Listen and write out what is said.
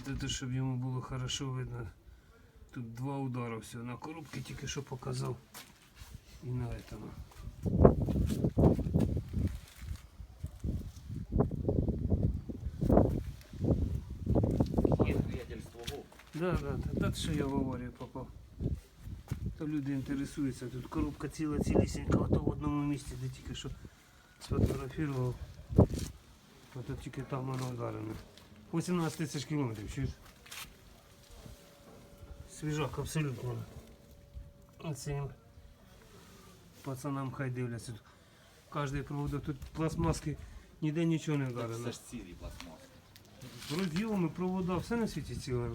Вот это, щоб йому було хорошо видно. Тут 2 удара всього. На коробці тільки що показав. І на этом. Є приятельство Вов. Да, що я в аварію попав. То люди інтересуються. Тут коробка ціла цілісінька, а то в одному місці, де тільки що сфотографував. А то тільки там воно вдарено. 18 тисяч кілометрів, чуєш? Свіжак абсолютно. Цим пацанам хай дивляться. Кожний проводок, тут пластмаски, ніде нічого не вдарено. Це ж цілі пластмаски. Розділами, провода, все на світі ціле.